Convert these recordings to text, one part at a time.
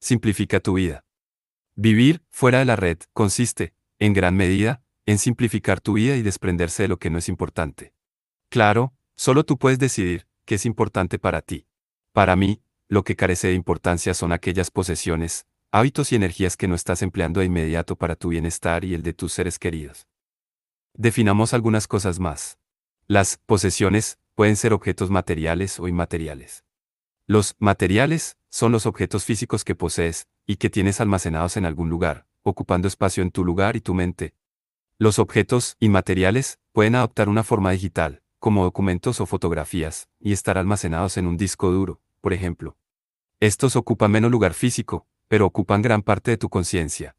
Simplifica tu vida. Vivir fuera de la red consiste, en gran medida, en simplificar tu vida y desprenderse de lo que no es importante. Claro, solo tú puedes decidir qué es importante para ti. Para mí, lo que carece de importancia son aquellas posesiones, hábitos y energías que no estás empleando de inmediato para tu bienestar y el de tus seres queridos. Definamos algunas cosas más. Las posesiones pueden ser objetos materiales o inmateriales. Los materiales son los objetos físicos que posees y que tienes almacenados en algún lugar, ocupando espacio en tu lugar y tu mente. Los objetos inmateriales pueden adoptar una forma digital, como documentos o fotografías, y estar almacenados en un disco duro, por ejemplo. Estos ocupan menos lugar físico, pero ocupan gran parte de tu conciencia.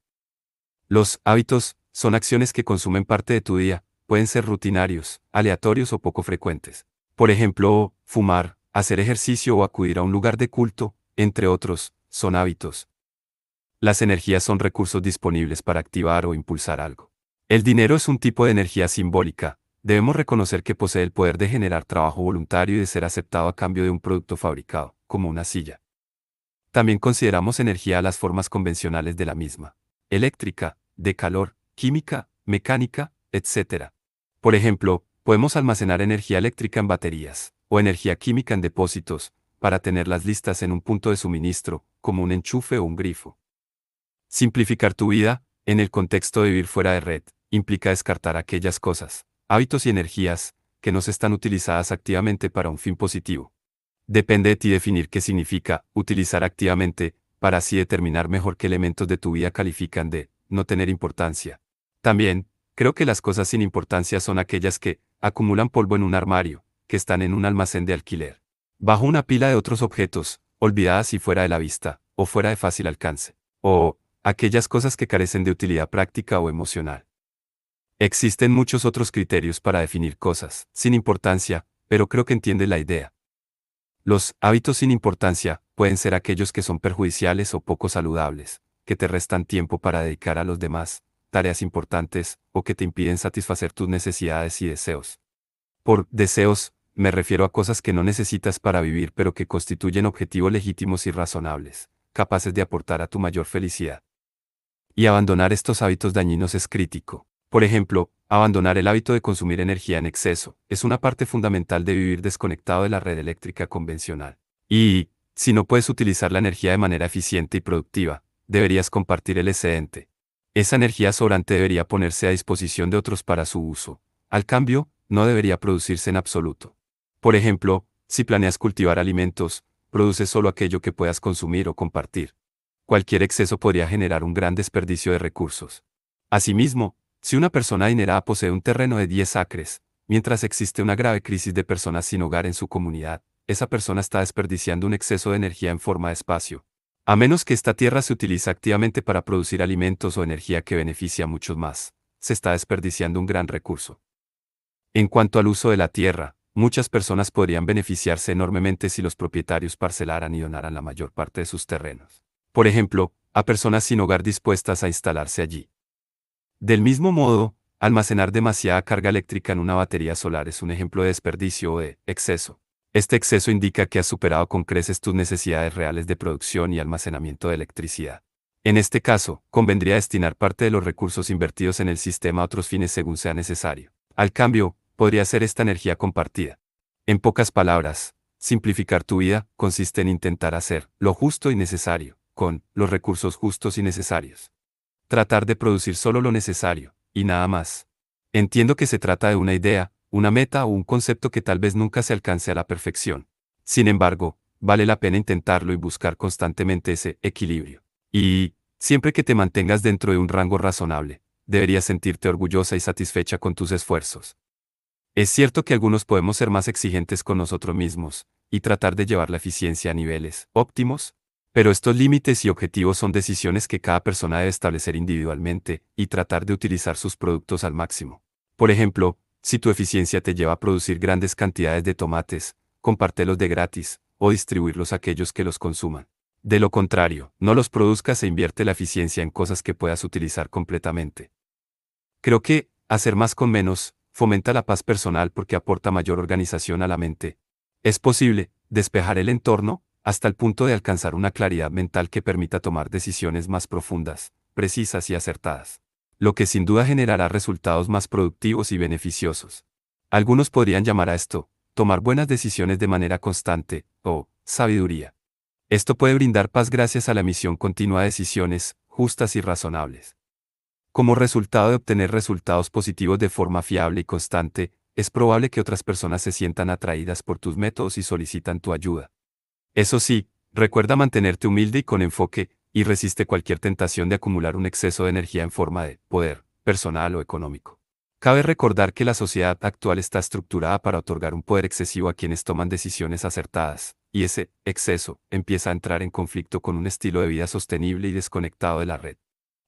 Los hábitos son acciones que consumen parte de tu día, pueden ser rutinarios, aleatorios o poco frecuentes. Por ejemplo, fumar, hacer ejercicio o acudir a un lugar de culto, entre otros, son hábitos. Las energías son recursos disponibles para activar o impulsar algo. El dinero es un tipo de energía simbólica. Debemos reconocer que posee el poder de generar trabajo voluntario y de ser aceptado a cambio de un producto fabricado, como una silla. También consideramos energía a las formas convencionales de la misma: eléctrica, de calor, química, mecánica, etc. Por ejemplo, podemos almacenar energía eléctrica en baterías, o energía química en depósitos, para tenerlas listas en un punto de suministro, como un enchufe o un grifo. Simplificar tu vida, en el contexto de vivir fuera de red, implica descartar aquellas cosas, hábitos y energías, que no se están utilizadas activamente para un fin positivo. Depende de ti definir qué significa utilizar activamente, para así determinar mejor qué elementos de tu vida califican de no tener importancia. También, creo que las cosas sin importancia son aquellas que acumulan polvo en un armario, que están en un almacén de alquiler, bajo una pila de otros objetos, olvidadas y fuera de la vista, o fuera de fácil alcance, o aquellas cosas que carecen de utilidad práctica o emocional. Existen muchos otros criterios para definir cosas sin importancia, pero creo que entiendes la idea. Los hábitos sin importancia pueden ser aquellos que son perjudiciales o poco saludables, que te restan tiempo para dedicar a los demás, tareas importantes, o que te impiden satisfacer tus necesidades y deseos. Por deseos, me refiero a cosas que no necesitas para vivir pero que constituyen objetivos legítimos y razonables, capaces de aportar a tu mayor felicidad. Y abandonar estos hábitos dañinos es crítico. Por ejemplo, abandonar el hábito de consumir energía en exceso es una parte fundamental de vivir desconectado de la red eléctrica convencional. Y, si no puedes utilizar la energía de manera eficiente y productiva, deberías compartir el excedente. Esa energía sobrante debería ponerse a disposición de otros para su uso. Al cambio, no debería producirse en absoluto. Por ejemplo, si planeas cultivar alimentos, produce solo aquello que puedas consumir o compartir. Cualquier exceso podría generar un gran desperdicio de recursos. Asimismo, si una persona adinerada posee un terreno de 10 acres, mientras existe una grave crisis de personas sin hogar en su comunidad, esa persona está desperdiciando un exceso de energía en forma de espacio. A menos que esta tierra se utilice activamente para producir alimentos o energía que beneficia a muchos más, se está desperdiciando un gran recurso. En cuanto al uso de la tierra, muchas personas podrían beneficiarse enormemente si los propietarios parcelaran y donaran la mayor parte de sus terrenos. Por ejemplo, a personas sin hogar dispuestas a instalarse allí. Del mismo modo, almacenar demasiada carga eléctrica en una batería solar es un ejemplo de desperdicio o de exceso. Este exceso indica que has superado con creces tus necesidades reales de producción y almacenamiento de electricidad. En este caso, convendría destinar parte de los recursos invertidos en el sistema a otros fines según sea necesario. Al cambio, podría ser esta energía compartida. En pocas palabras, simplificar tu vida consiste en intentar hacer lo justo y necesario, con los recursos justos y necesarios. Tratar de producir solo lo necesario, y nada más. Entiendo que se trata de una idea, una meta o un concepto que tal vez nunca se alcance a la perfección. Sin embargo, vale la pena intentarlo y buscar constantemente ese equilibrio. Y, siempre que te mantengas dentro de un rango razonable, deberías sentirte orgullosa y satisfecha con tus esfuerzos. Es cierto que algunos podemos ser más exigentes con nosotros mismos, y tratar de llevar la eficiencia a niveles óptimos, pero estos límites y objetivos son decisiones que cada persona debe establecer individualmente y tratar de utilizar sus productos al máximo. Por ejemplo, si tu eficiencia te lleva a producir grandes cantidades de tomates, compártelos de gratis, o distribuirlos a aquellos que los consuman. De lo contrario, no los produzcas e invierte la eficiencia en cosas que puedas utilizar completamente. Creo que, hacer más con menos, fomenta la paz personal porque aporta mayor organización a la mente. Es posible despejar el entorno, hasta el punto de alcanzar una claridad mental que permita tomar decisiones más profundas, precisas y acertadas. Lo que sin duda generará resultados más productivos y beneficiosos. Algunos podrían llamar a esto, tomar buenas decisiones de manera constante, o sabiduría. Esto puede brindar paz gracias a la emisión continua de decisiones, justas y razonables. Como resultado de obtener resultados positivos de forma fiable y constante, es probable que otras personas se sientan atraídas por tus métodos y solicitan tu ayuda. Eso sí, recuerda mantenerte humilde y con enfoque, y resiste cualquier tentación de acumular un exceso de energía en forma de poder, personal o económico. Cabe recordar que la sociedad actual está estructurada para otorgar un poder excesivo a quienes toman decisiones acertadas, y ese exceso empieza a entrar en conflicto con un estilo de vida sostenible y desconectado de la red.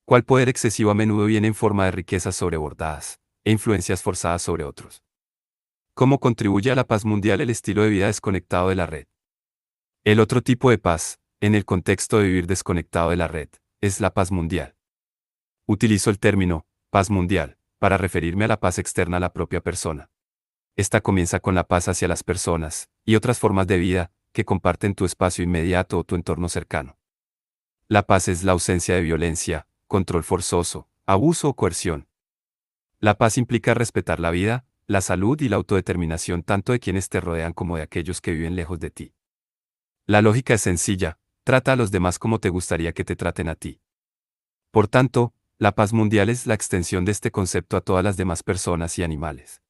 ¿Cuál poder excesivo a menudo viene en forma de riquezas sobrebordadas e influencias forzadas sobre otros? ¿Cómo contribuye a la paz mundial el estilo de vida desconectado de la red? El otro tipo de paz, en el contexto de vivir desconectado de la red, es la paz mundial. Utilizo el término paz mundial para referirme a la paz externa a la propia persona. Esta comienza con la paz hacia las personas y otras formas de vida que comparten tu espacio inmediato o tu entorno cercano. La paz es la ausencia de violencia, control forzoso, abuso o coerción. La paz implica respetar la vida, la salud y la autodeterminación tanto de quienes te rodean como de aquellos que viven lejos de ti. La lógica es sencilla, trata a los demás como te gustaría que te traten a ti. Por tanto, la paz mundial es la extensión de este concepto a todas las demás personas y animales.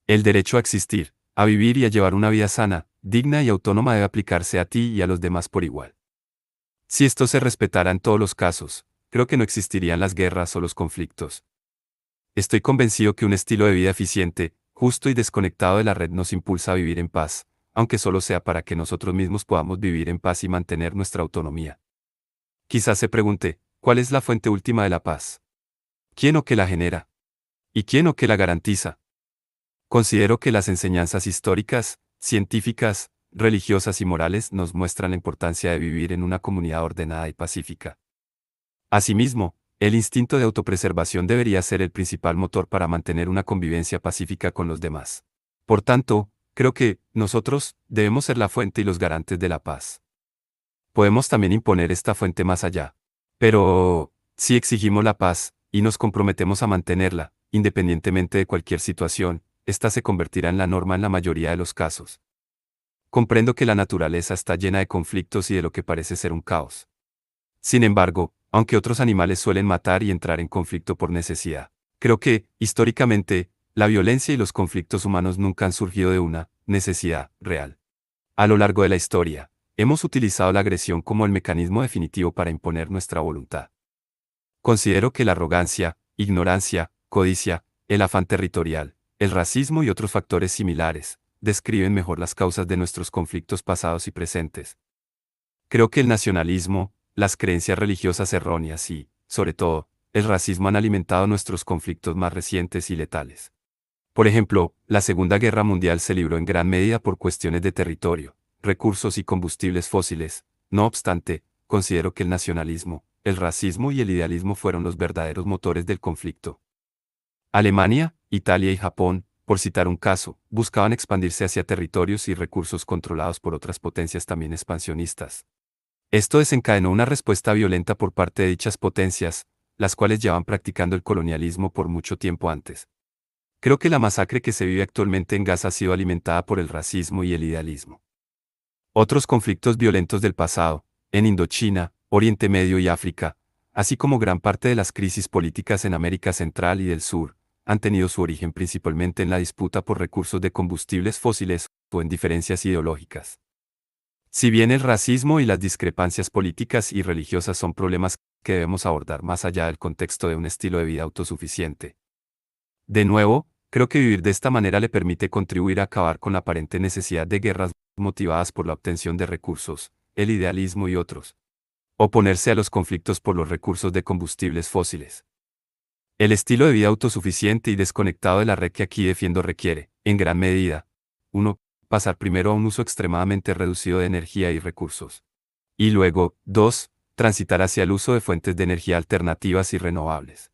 El derecho a existir, a vivir y a llevar una vida sana, digna y autónoma debe aplicarse a ti y a los demás por igual. Si esto se respetara en todos los casos, creo que no existirían las guerras o los conflictos. Estoy convencido que un estilo de vida eficiente, justo y desconectado de la red nos impulsa a vivir en paz, aunque solo sea para que nosotros mismos podamos vivir en paz y mantener nuestra autonomía. Quizás se pregunte, ¿cuál es la fuente última de la paz? ¿Quién o qué la genera? ¿Y quién o qué la garantiza? Considero que las enseñanzas históricas, científicas, religiosas y morales nos muestran la importancia de vivir en una comunidad ordenada y pacífica. Asimismo, el instinto de autopreservación debería ser el principal motor para mantener una convivencia pacífica con los demás. Por tanto, creo que, nosotros, debemos ser la fuente y los garantes de la paz. Podemos también imponer esta fuente más allá. Pero, si exigimos la paz, y nos comprometemos a mantenerla, independientemente de cualquier situación, esta se convertirá en la norma en la mayoría de los casos. Comprendo que la naturaleza está llena de conflictos y de lo que parece ser un caos. Sin embargo, aunque otros animales suelen matar y entrar en conflicto por necesidad, creo que, históricamente, la violencia y los conflictos humanos nunca han surgido de una necesidad real. A lo largo de la historia, hemos utilizado la agresión como el mecanismo definitivo para imponer nuestra voluntad. Considero que la arrogancia, ignorancia, codicia, el afán territorial, el racismo y otros factores similares, describen mejor las causas de nuestros conflictos pasados y presentes. Creo que el nacionalismo, las creencias religiosas erróneas y, sobre todo, el racismo han alimentado nuestros conflictos más recientes y letales. Por ejemplo, la Segunda Guerra Mundial se libró en gran medida por cuestiones de territorio, recursos y combustibles fósiles. No obstante, considero que el nacionalismo, el racismo y el idealismo fueron los verdaderos motores del conflicto. Alemania, Italia y Japón, por citar un caso, buscaban expandirse hacia territorios y recursos controlados por otras potencias también expansionistas. Esto desencadenó una respuesta violenta por parte de dichas potencias, las cuales llevan practicando el colonialismo por mucho tiempo antes. Creo que la masacre que se vive actualmente en Gaza ha sido alimentada por el racismo y el idealismo. Otros conflictos violentos del pasado, en Indochina, Oriente Medio y África, así como gran parte de las crisis políticas en América Central y del Sur, han tenido su origen principalmente en la disputa por recursos de combustibles fósiles o en diferencias ideológicas. Si bien el racismo y las discrepancias políticas y religiosas son problemas que debemos abordar más allá del contexto de un estilo de vida autosuficiente. De nuevo, creo que vivir de esta manera le permite contribuir a acabar con la aparente necesidad de guerras motivadas por la obtención de recursos, el idealismo y otros. Oponerse a los conflictos por los recursos de combustibles fósiles. El estilo de vida autosuficiente y desconectado de la red que aquí defiendo requiere, en gran medida, 1. Pasar primero a un uso extremadamente reducido de energía y recursos. Y luego, 2. Transitar hacia el uso de fuentes de energía alternativas y renovables.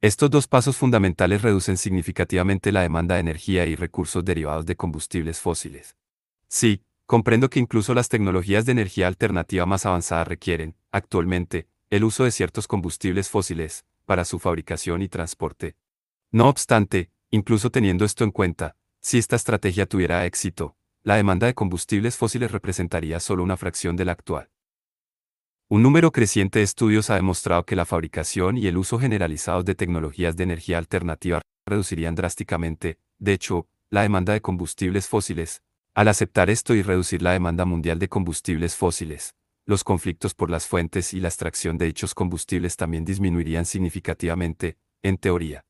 Estos dos pasos fundamentales reducen significativamente la demanda de energía y recursos derivados de combustibles fósiles. Sí, Comprendo que incluso las tecnologías de energía alternativa más avanzadas requieren, actualmente, el uso de ciertos combustibles fósiles, para su fabricación y transporte. No obstante, incluso teniendo esto en cuenta, si esta estrategia tuviera éxito, la demanda de combustibles fósiles representaría solo una fracción de la actual. Un número creciente de estudios ha demostrado que la fabricación y el uso generalizados de tecnologías de energía alternativa reducirían drásticamente, de hecho, la demanda de combustibles fósiles. Al aceptar esto y reducir la demanda mundial de combustibles fósiles, los conflictos por las fuentes y la extracción de dichos combustibles también disminuirían significativamente, en teoría.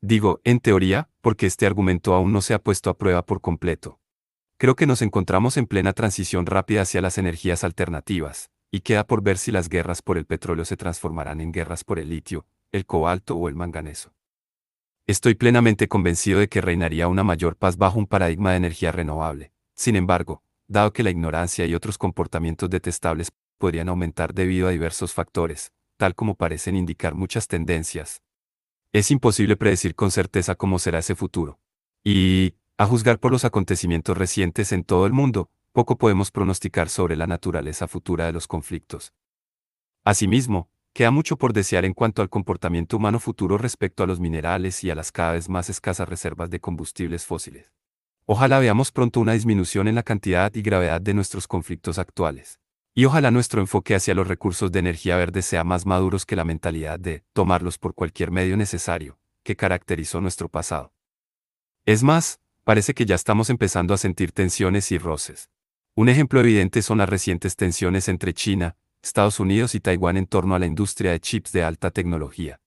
Digo, en teoría, porque este argumento aún no se ha puesto a prueba por completo. Creo que nos encontramos en plena transición rápida hacia las energías alternativas, y queda por ver si las guerras por el petróleo se transformarán en guerras por el litio, el cobalto o el manganeso. Estoy plenamente convencido de que reinaría una mayor paz bajo un paradigma de energía renovable. Sin embargo, dado que la ignorancia y otros comportamientos detestables podrían aumentar debido a diversos factores, tal como parecen indicar muchas tendencias, es imposible predecir con certeza cómo será ese futuro. Y, a juzgar por los acontecimientos recientes en todo el mundo, poco podemos pronosticar sobre la naturaleza futura de los conflictos. Asimismo, queda mucho por desear en cuanto al comportamiento humano futuro respecto a los minerales y a las cada vez más escasas reservas de combustibles fósiles. Ojalá veamos pronto una disminución en la cantidad y gravedad de nuestros conflictos actuales. Y ojalá nuestro enfoque hacia los recursos de energía verde sea más maduros que la mentalidad de tomarlos por cualquier medio necesario, que caracterizó nuestro pasado. Es más, parece que ya estamos empezando a sentir tensiones y roces. Un ejemplo evidente son las recientes tensiones entre China, Estados Unidos y Taiwán en torno a la industria de chips de alta tecnología.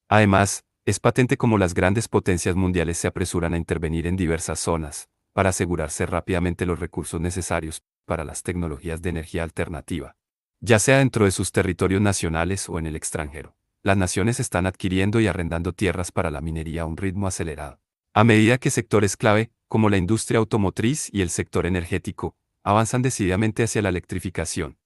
Además, es patente cómo las grandes potencias mundiales se apresuran a intervenir en diversas zonas, para asegurarse rápidamente los recursos necesarios para las tecnologías de energía alternativa. Ya sea dentro de sus territorios nacionales o en el extranjero, las naciones están adquiriendo y arrendando tierras para la minería a un ritmo acelerado. A medida que sectores clave, como la industria automotriz y el sector energético, avanzan decididamente hacia la electrificación.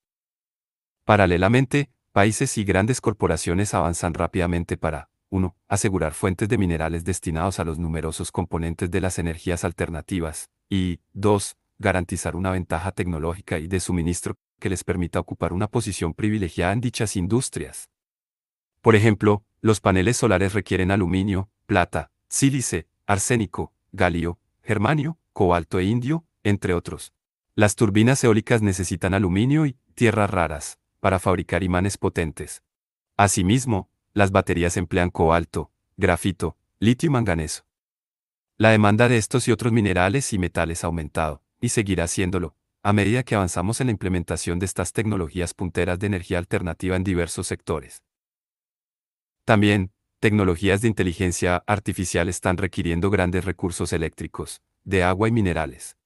Paralelamente, países y grandes corporaciones avanzan rápidamente para, 1. Asegurar fuentes de minerales destinados a los numerosos componentes de las energías alternativas, y, 2. Garantizar una ventaja tecnológica y de suministro que les permita ocupar una posición privilegiada en dichas industrias. Por ejemplo, los paneles solares requieren aluminio, plata, sílice, arsénico, galio, germanio, cobalto e indio, entre otros. Las turbinas eólicas necesitan aluminio y tierras raras para fabricar imanes potentes. Asimismo, las baterías emplean cobalto, grafito, litio y manganeso. La demanda de estos y otros minerales y metales ha aumentado, y seguirá haciéndolo, a medida que avanzamos en la implementación de estas tecnologías punteras de energía alternativa en diversos sectores. También, tecnologías de inteligencia artificial están requiriendo grandes recursos eléctricos, de agua y minerales.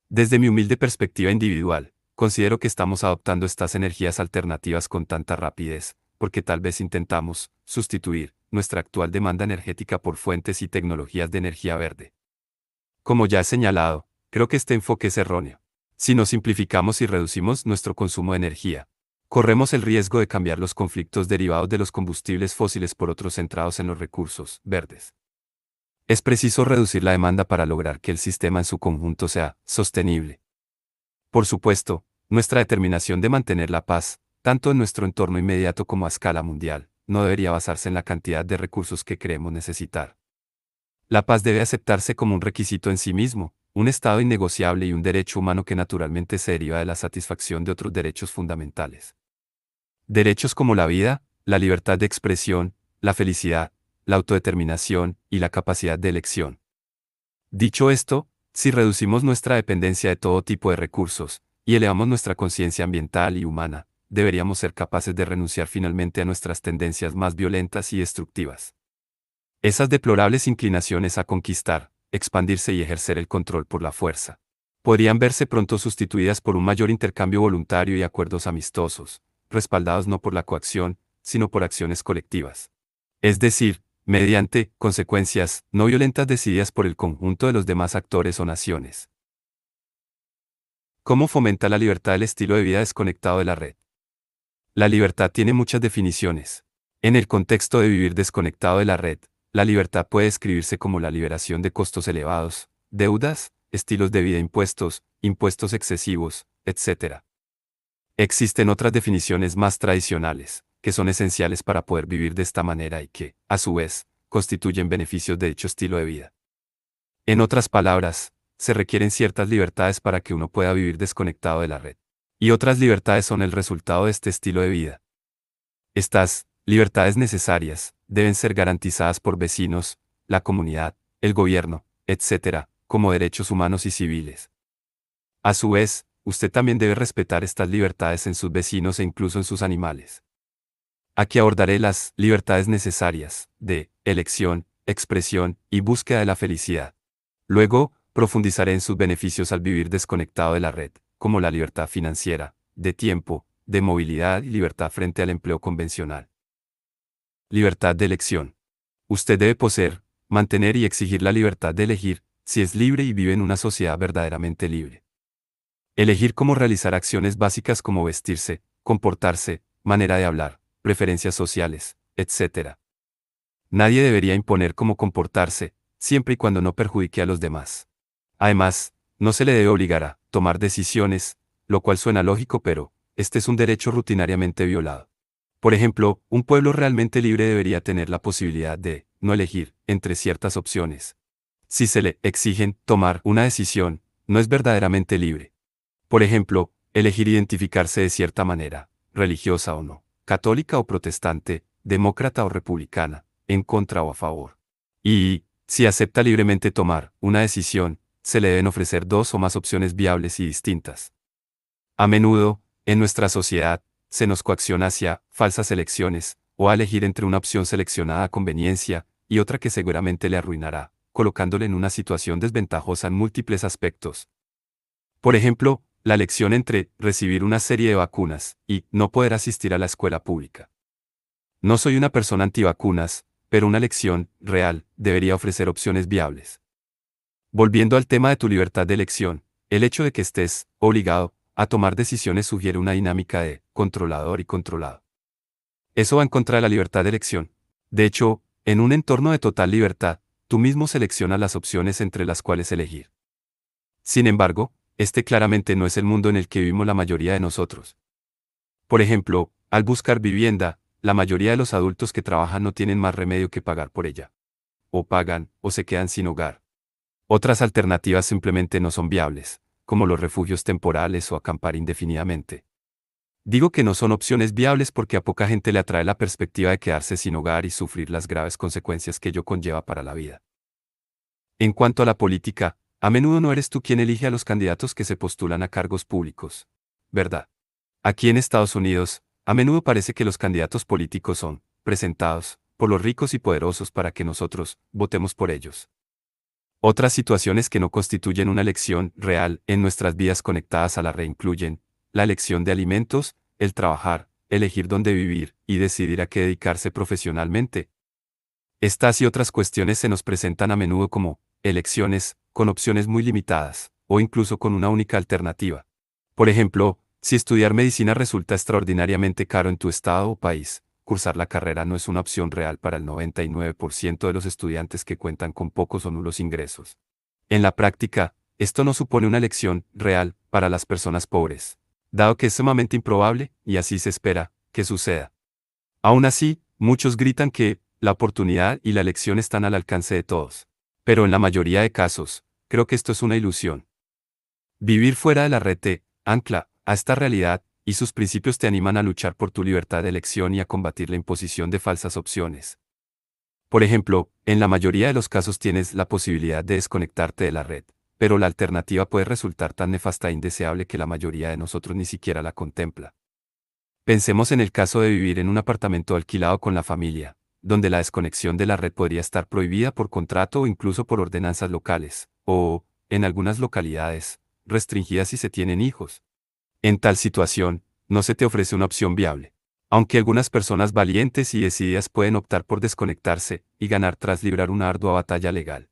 Desde mi humilde perspectiva individual, considero que estamos adoptando estas energías alternativas con tanta rapidez, porque tal vez intentamos sustituir nuestra actual demanda energética por fuentes y tecnologías de energía verde. Como ya he señalado, creo que este enfoque es erróneo. Si no simplificamos y reducimos nuestro consumo de energía, corremos el riesgo de cambiar los conflictos derivados de los combustibles fósiles por otros centrados en los recursos verdes. Es preciso reducir la demanda para lograr que el sistema en su conjunto sea sostenible. Por supuesto, nuestra determinación de mantener la paz, tanto en nuestro entorno inmediato como a escala mundial, no debería basarse en la cantidad de recursos que creemos necesitar. La paz debe aceptarse como un requisito en sí mismo, un estado innegociable y un derecho humano que naturalmente se deriva de la satisfacción de otros derechos fundamentales. Derechos como la vida, la libertad de expresión, la felicidad, la autodeterminación y la capacidad de elección. Dicho esto, si reducimos nuestra dependencia de todo tipo de recursos, y elevamos nuestra conciencia ambiental y humana, deberíamos ser capaces de renunciar finalmente a nuestras tendencias más violentas y destructivas. Esas deplorables inclinaciones a conquistar, expandirse y ejercer el control por la fuerza, podrían verse pronto sustituidas por un mayor intercambio voluntario y acuerdos amistosos, respaldados no por la coacción, sino por acciones colectivas. Es decir, mediante consecuencias no violentas decididas por el conjunto de los demás actores o naciones. ¿Cómo fomenta la libertad el estilo de vida desconectado de la red? La libertad tiene muchas definiciones. En el contexto de vivir desconectado de la red, la libertad puede describirse como la liberación de costos elevados, deudas, estilos de vida impuestos, impuestos excesivos, etc. Existen otras definiciones más tradicionales, que son esenciales para poder vivir de esta manera y que, a su vez, constituyen beneficios de dicho estilo de vida. En otras palabras, se requieren ciertas libertades para que uno pueda vivir desconectado de la red. Y otras libertades son el resultado de este estilo de vida. Estas libertades necesarias deben ser garantizadas por vecinos, la comunidad, el gobierno, etc., como derechos humanos y civiles. A su vez, usted también debe respetar estas libertades en sus vecinos e incluso en sus animales. Aquí abordaré las libertades necesarias de elección, expresión y búsqueda de la felicidad. Luego, profundizaré en sus beneficios al vivir desconectado de la red, como la libertad financiera, de tiempo, de movilidad y libertad frente al empleo convencional. Libertad de elección. Usted debe poseer, mantener y exigir la libertad de elegir, si es libre y vive en una sociedad verdaderamente libre. Elegir cómo realizar acciones básicas como vestirse, comportarse, manera de hablar, preferencias sociales, etc. Nadie debería imponer cómo comportarse, siempre y cuando no perjudique a los demás. Además, no se le debe obligar a tomar decisiones, lo cual suena lógico, pero este es un derecho rutinariamente violado. Por ejemplo, un pueblo realmente libre debería tener la posibilidad de no elegir entre ciertas opciones. Si se le exigen tomar una decisión, no es verdaderamente libre. Por ejemplo, elegir identificarse de cierta manera, religiosa o no, católica o protestante, demócrata o republicana, en contra o a favor. Y, si acepta libremente tomar una decisión, se le deben ofrecer dos o más opciones viables y distintas. A menudo, en nuestra sociedad, se nos coacciona hacia falsas elecciones, o a elegir entre una opción seleccionada a conveniencia y otra que seguramente le arruinará, colocándole en una situación desventajosa en múltiples aspectos. Por ejemplo, la elección entre recibir una serie de vacunas y no poder asistir a la escuela pública. No soy una persona antivacunas, pero una elección real debería ofrecer opciones viables. Volviendo al tema de tu libertad de elección, el hecho de que estés obligado a tomar decisiones sugiere una dinámica de controlador y controlado. Eso va en contra de la libertad de elección. De hecho, en un entorno de total libertad, tú mismo seleccionas las opciones entre las cuales elegir. Sin embargo, este claramente no es el mundo en el que vivimos la mayoría de nosotros. Por ejemplo, al buscar vivienda, la mayoría de los adultos que trabajan no tienen más remedio que pagar por ella. O pagan, o se quedan sin hogar. Otras alternativas simplemente no son viables, como los refugios temporales o acampar indefinidamente. Digo que no son opciones viables porque a poca gente le atrae la perspectiva de quedarse sin hogar y sufrir las graves consecuencias que ello conlleva para la vida. En cuanto a la política, a menudo no eres tú quien elige a los candidatos que se postulan a cargos públicos, ¿verdad? Aquí en Estados Unidos, a menudo parece que los candidatos políticos son presentados por los ricos y poderosos para que nosotros votemos por ellos. Otras situaciones que no constituyen una elección real en nuestras vidas conectadas a la red incluyen la elección de alimentos, el trabajar, elegir dónde vivir y decidir a qué dedicarse profesionalmente. Estas y otras cuestiones se nos presentan a menudo como elecciones con opciones muy limitadas, o incluso con una única alternativa. Por ejemplo, si estudiar medicina resulta extraordinariamente caro en tu estado o país, cursar la carrera no es una opción real para el 99% de los estudiantes que cuentan con pocos o nulos ingresos. En la práctica, esto no supone una elección real para las personas pobres, dado que es sumamente improbable, y así se espera, que suceda. Aún así, muchos gritan que la oportunidad y la elección están al alcance de todos. Pero en la mayoría de casos, creo que esto es una ilusión. Vivir fuera de la red te ancla a esta realidad, y sus principios te animan a luchar por tu libertad de elección y a combatir la imposición de falsas opciones. Por ejemplo, en la mayoría de los casos tienes la posibilidad de desconectarte de la red, pero la alternativa puede resultar tan nefasta e indeseable que la mayoría de nosotros ni siquiera la contempla. Pensemos en el caso de vivir en un apartamento alquilado con la familia, donde la desconexión de la red podría estar prohibida por contrato o incluso por ordenanzas locales, o, en algunas localidades, restringida si se tienen hijos. En tal situación, no se te ofrece una opción viable. Aunque algunas personas valientes y decididas pueden optar por desconectarse y ganar tras librar una ardua batalla legal,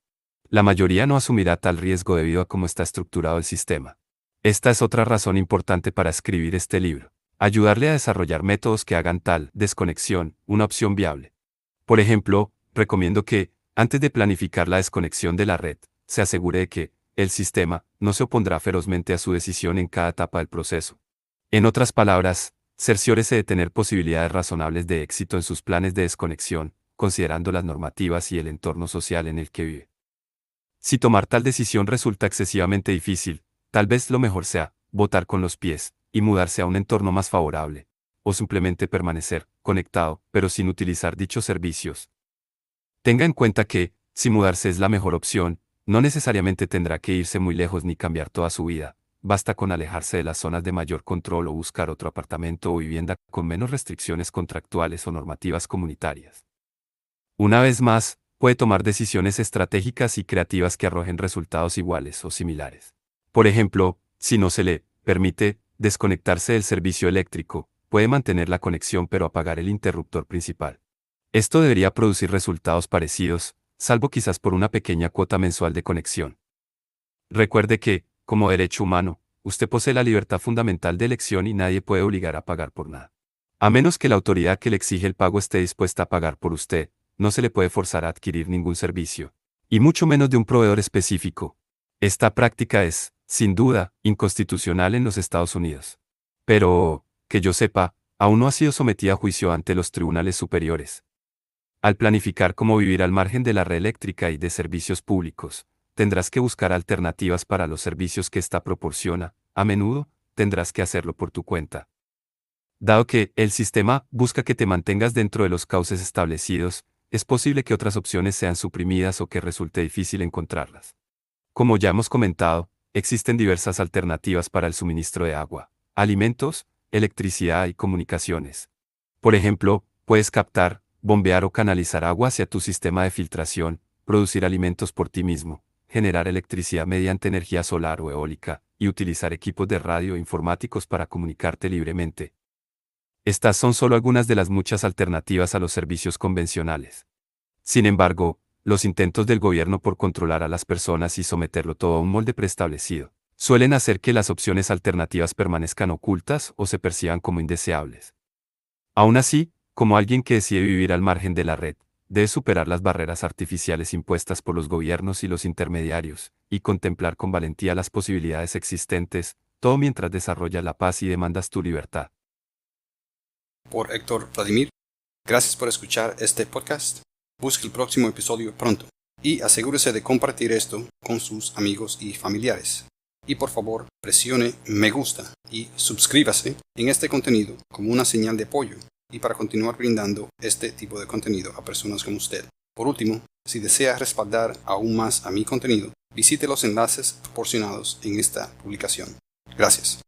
la mayoría no asumirá tal riesgo debido a cómo está estructurado el sistema. Esta es otra razón importante para escribir este libro. Ayudarle a desarrollar métodos que hagan tal desconexión una opción viable. Por ejemplo, recomiendo que, antes de planificar la desconexión de la red, se asegure de que el sistema no se opondrá ferozmente a su decisión en cada etapa del proceso. En otras palabras, cerciórese de tener posibilidades razonables de éxito en sus planes de desconexión, considerando las normativas y el entorno social en el que vive. Si tomar tal decisión resulta excesivamente difícil, tal vez lo mejor sea votar con los pies y mudarse a un entorno más favorable, o simplemente permanecer conectado, pero sin utilizar dichos servicios. Tenga en cuenta que, si mudarse es la mejor opción, no necesariamente tendrá que irse muy lejos ni cambiar toda su vida, basta con alejarse de las zonas de mayor control o buscar otro apartamento o vivienda con menos restricciones contractuales o normativas comunitarias. Una vez más, puede tomar decisiones estratégicas y creativas que arrojen resultados iguales o similares. Por ejemplo, si no se le permite desconectarse del servicio eléctrico, puede mantener la conexión pero apagar el interruptor principal. Esto debería producir resultados parecidos, salvo quizás por una pequeña cuota mensual de conexión. Recuerde que, como derecho humano, usted posee la libertad fundamental de elección y nadie puede obligar a pagar por nada. A menos que la autoridad que le exige el pago esté dispuesta a pagar por usted, no se le puede forzar a adquirir ningún servicio, y mucho menos de un proveedor específico. Esta práctica es, sin duda, inconstitucional en los Estados Unidos. Pero, que yo sepa, aún no ha sido sometida a juicio ante los tribunales superiores. Al planificar cómo vivir al margen de la red eléctrica y de servicios públicos, tendrás que buscar alternativas para los servicios que ésta proporciona, a menudo, tendrás que hacerlo por tu cuenta. Dado que el sistema busca que te mantengas dentro de los cauces establecidos, es posible que otras opciones sean suprimidas o que resulte difícil encontrarlas. Como ya hemos comentado, existen diversas alternativas para el suministro de agua, alimentos, electricidad y comunicaciones. Por ejemplo, puedes captar, bombear o canalizar agua hacia tu sistema de filtración, producir alimentos por ti mismo, generar electricidad mediante energía solar o eólica, y utilizar equipos de radio e informáticos para comunicarte libremente. Estas son solo algunas de las muchas alternativas a los servicios convencionales. Sin embargo, los intentos del gobierno por controlar a las personas y someterlo todo a un molde preestablecido, suelen hacer que las opciones alternativas permanezcan ocultas o se perciban como indeseables. Aún así, como alguien que decide vivir al margen de la red, debe superar las barreras artificiales impuestas por los gobiernos y los intermediarios, y contemplar con valentía las posibilidades existentes, todo mientras desarrollas la paz y demandas tu libertad. Por Héctor Vladimir, gracias por escuchar este podcast. Busque el próximo episodio pronto y asegúrese de compartir esto con sus amigos y familiares. Y por favor, presione me gusta y suscríbase en este contenido como una señal de apoyo y para continuar brindando este tipo de contenido a personas como usted. Por último, si desea respaldar aún más a mi contenido, visite los enlaces proporcionados en esta publicación. Gracias.